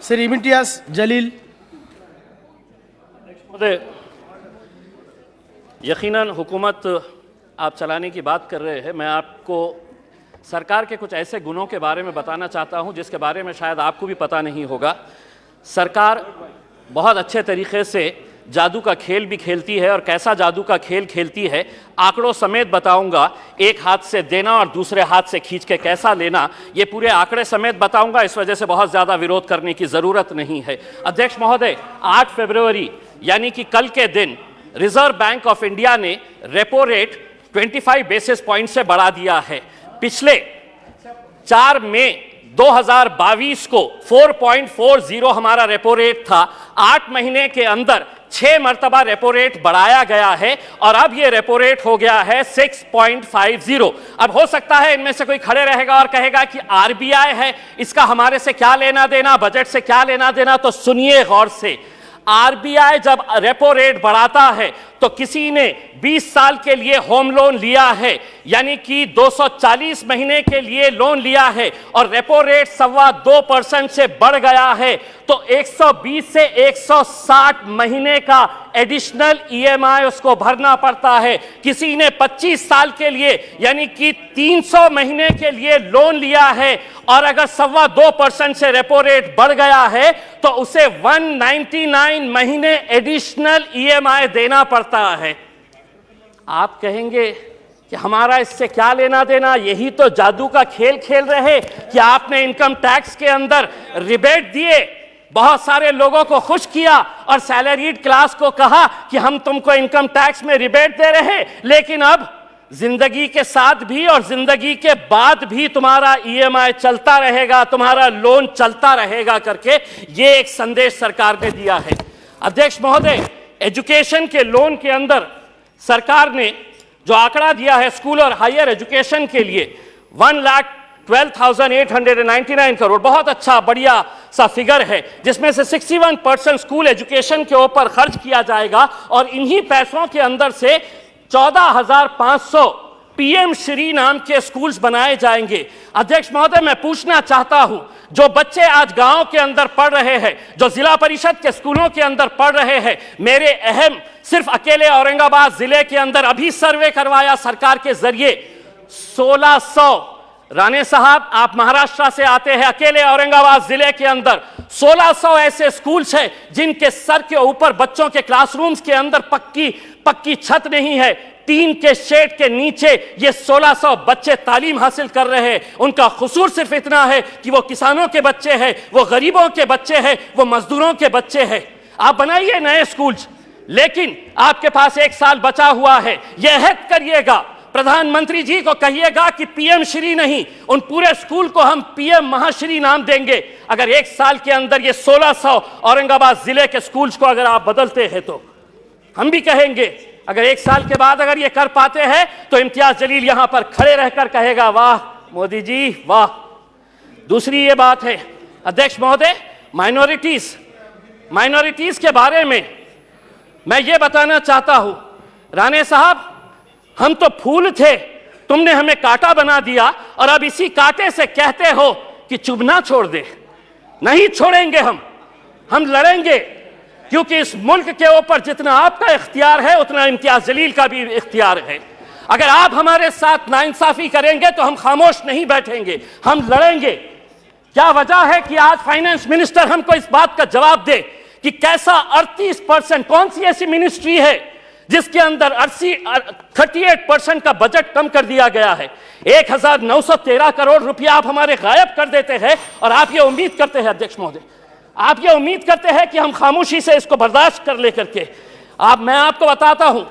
श्री इम्तियाज जलील। यकीनन हुकूमत आप चलाने की बात कर रहे हैं। मैं आपको सरकार के कुछ ऐसे गुणों के बारे में बताना चाहता हूं जिसके बारे में शायद आपको भी पता नहीं होगा। सरकार बहुत अच्छे तरीके से जादू का खेल भी खेलती है, और कैसा जादू का खेल खेलती है आंकड़ों समेत बताऊंगा। एक हाथ से देना और दूसरे हाथ से खींच के कैसा लेना, ये पूरे आंकड़े समेत बताऊंगा। इस वजह से बहुत ज़्यादा विरोध करने की ज़रूरत नहीं है। अध्यक्ष महोदय, 8 फरवरी यानी कि कल के दिन रिजर्व बैंक ऑफ इंडिया ने रेपो रेट 25 बेसिस पॉइंट से बढ़ा दिया है। पिछले 4 मई 2022 को 4.40 हमारा रेपो रेट था। 8 महीने के अंदर 6 मरतबा रेपो रेट बढ़ाया गया है और अब ये रेपो रेट हो गया है 6.50। अब हो सकता है इनमें से कोई खड़े रहेगा और कहेगा कि आरबीआई है, इसका हमारे से क्या लेना देना, बजट से क्या लेना देना। तो सुनिए गौर से, आरबीआई जब रेपो रेट बढ़ाता है तो किसी ने 20 साल के लिए होम लोन लिया है, यानी कि 240 महीने के लिए लोन लिया है और रेपो रेट 2.25% से बढ़ गया है, तो 120 से 160 महीने का एडिशनल ईएमआई उसको भरना पड़ता है। किसी ने 25 साल के लिए यानी कि 300 महीने के लिए लोन लिया है और अगर 2.25% से रेपो रेट बढ़ गया है तो उसे 199 महीने एडिशनल ईएमआई देना पड़ता है। आप कहेंगे कि हमारा इससे क्या लेना देना, यही तो जादू का खेल खेल रहे कि आपने इनकम टैक्स के अंदर रिबेट दिए, बहुत सारे लोगों को खुश किया और सैलरीड क्लास को कहा कि हम तुमको इनकम टैक्स में रिबेट दे रहे, लेकिन अब जिंदगी के साथ भी और जिंदगी के बाद भी तुम्हारा ईएमआई चलता रहेगा, तुम्हारा लोन चलता रहेगा करके ये एक संदेश सरकार ने दिया है। अध्यक्ष महोदय, एजुकेशन के लोन के अंदर सरकार ने जो आंकड़ा दिया है स्कूल और हायर एजुकेशन के लिए 1,12,899 करोड़, बहुत अच्छा बढ़िया सा फिगर है, जिसमें से 61% स्कूल एजुकेशन के ऊपर खर्च किया जाएगा और इन्हीं पैसों के अंदर से 14,500 पीएम श्री नाम के स्कूल्स बनाए जाएंगे। अध्यक्ष महोदय, मैं पूछना चाहता हूं, जो बच्चे आज गांव के अंदर पढ़ रहे हैं, जो जिला परिषद के स्कूलों के अंदर पढ़ रहे हैं, मेरे अहम सिर्फ अकेले औरंगाबाद जिले के अंदर अभी सर्वे करवाया सरकार के जरिए 1600। राणे साहब, आप महाराष्ट्र से आते हैं, अकेले औरंगाबाद जिले के अंदर 1600 ऐसे स्कूल्स हैं जिनके सर के ऊपर बच्चों के क्लासरूम्स के अंदर पक्की छत नहीं है, टीन के शेड के नीचे ये 1600 बच्चे तालीम हासिल कर रहे हैं। उनका कसूर सिर्फ इतना है कि वो किसानों के बच्चे हैं, वो गरीबों के बच्चे हैं, वो मजदूरों के बच्चे हैं। आप बनाइए नए स्कूल्स, लेकिन आपके पास 1 साल बचा हुआ है, यह अहद करिएगा, प्रधानमंत्री जी को कहिएगा कि पीएम श्री नहीं, उन पूरे स्कूल को हम पीएम महाश्री नाम देंगे। अगर 1 साल के अंदर ये 1600 औरंगाबाद जिले के स्कूल्स को अगर आप बदलते हैं तो हम भी कहेंगे। अगर 1 साल के बाद अगर ये कर पाते हैं तो इम्तियाज जलील यहां पर खड़े रहकर कहेगा, वाह मोदी जी वाह। दूसरी ये बात है अध्यक्ष महोदय, माइनॉरिटीज के बारे में मैं ये बताना चाहता हूं। राणे साहब, हम तो फूल थे, तुमने हमें कांटा बना दिया और अब इसी कांटे से कहते हो कि चुभना छोड़ दे। नहीं छोड़ेंगे, हम लड़ेंगे, क्योंकि इस मुल्क के ऊपर जितना आपका इख्तियार है उतना इम्तियाज जलील का भी इख्तियार है। अगर आप हमारे साथ नाइंसाफी करेंगे तो हम खामोश नहीं बैठेंगे, हम लड़ेंगे। क्या वजह है कि आज फाइनेंस मिनिस्टर हमको इस बात का जवाब दे कि कैसा 38%, कौन सी ऐसी मिनिस्ट्री है जिसके अंदर 38% का बजट कम कर दिया गया है। 1913 करोड़ रुपया आप हमारे गायब कर देते हैं और आप ये उम्मीद करते हैं अध्यक्ष महोदय, आप ये उम्मीद करते हैं कि हम खामोशी से इसको बर्दाश्त कर ले करके। मैं आपको बताता हूं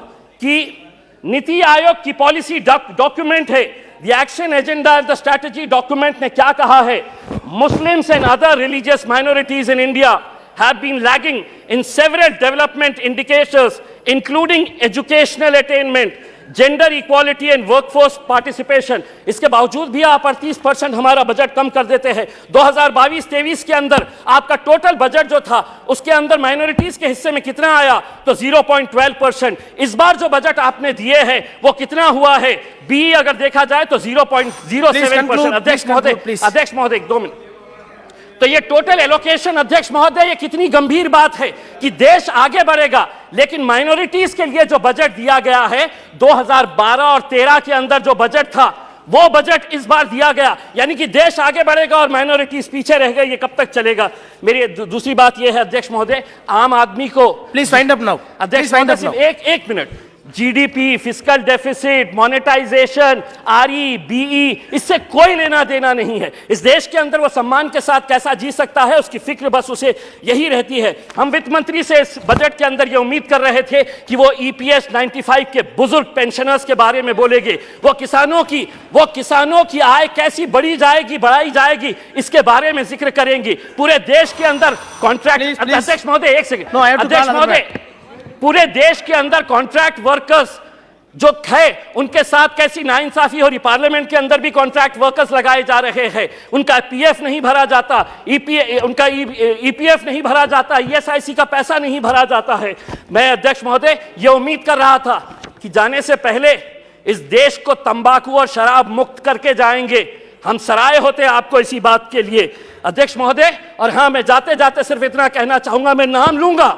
कि नीति आयोग की पॉलिसी डॉक्यूमेंट है, the action agenda and the strategy document ने क्या कहा है, Muslims and other religious minorities in India have been lagging in several development indicators including educational attainment, gender equality and workforce participation। इसके बावजूद भी आप 38% हमारा बजट कम कर देते हैं। 2022-23 के अंदर आपका टोटल बजट जो था उसके अंदर माइनॉरिटीज के हिस्से में कितना आया, तो 0.12%। इस बार जो बजट आपने दिए हैं वो कितना हुआ है, बी अगर देखा जाए तो 0.07%। अध्यक्ष महोदय 2 मिनट। तो ये टोटल एलोकेशन अध्यक्ष महोदय, ये कितनी गंभीर बात है कि देश आगे बढ़ेगा, लेकिन माइनॉरिटीज के लिए जो बजट दिया गया है 2012 और 13 के अंदर जो बजट था वो बजट इस बार दिया गया, यानी कि देश आगे बढ़ेगा और माइनॉरिटीज पीछे रह गई। ये कब तक चलेगा? मेरी दूसरी बात ये है अध्यक्ष महोदय, आम आदमी को प्लीज फाइंड अप नाउ। अध्यक्ष महोदय सिर्फ एक minute, GDP, fiscal deficit, monetization, RE, BE, इससे कोई लेना देना नहीं है। इस देश के अंदर वो सम्मान के साथ कैसा जी सकता है, उसकी फिक्र बस उसे यही रहती है। हम वित्त मंत्री से इस बजट के अंदर ये उम्मीद कर रहे थे कि वो ईपीएस 95 के बुजुर्ग पेंशनर्स के बारे में बोलेंगे, वो किसानों की आय कैसी बढ़ाई जाएगी, इसके बारे में जिक्र करेंगी। पूरे देश के अंदर कॉन्ट्रैक्ट, अध्यक्ष महोदय एक सेकंड, अध्यक्ष महोदय, पूरे देश के अंदर कॉन्ट्रैक्ट वर्कर्स जो है उनके साथ कैसी नाइंसाफी हो रही। पार्लियामेंट के अंदर भी कॉन्ट्रैक्ट वर्कर्स लगाए जा रहे हैं, उनका पीएफ नहीं भरा जाता, उनका ईपीएफ नहीं भरा जाता, ईएसआईसी का पैसा नहीं भरा जाता है। मैं अध्यक्ष महोदय ये उम्मीद कर रहा था कि जाने से पहले इस देश को तंबाकू और शराब मुक्त करके जाएंगे। हम सराय होते आपको इसी बात के लिए अध्यक्ष महोदय। और हाँ, मैं जाते जाते सिर्फ इतना कहना चाहूंगा, मैं नाम लूंगा,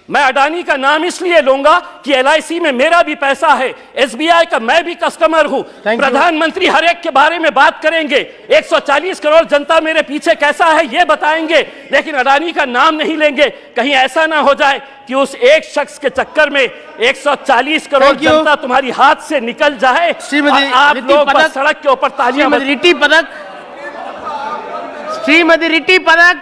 मैं अडानी का नाम इसलिए लूंगा कि एलआईसी में मेरा भी पैसा है, एसबीआई का मैं भी कस्टमर हूं। प्रधानमंत्री हर एक के बारे में बात करेंगे, 140 करोड़ जनता मेरे पीछे कैसा है ये बताएंगे, लेकिन अडानी का नाम नहीं लेंगे। कहीं ऐसा ना हो जाए कि उस एक शख्स के चक्कर में 140 करोड़ जनता तुम्हारी हाथ से निकल जाए और आप लोग बस सड़क के ऊपर तालियां। श्रीमती रिटी पदक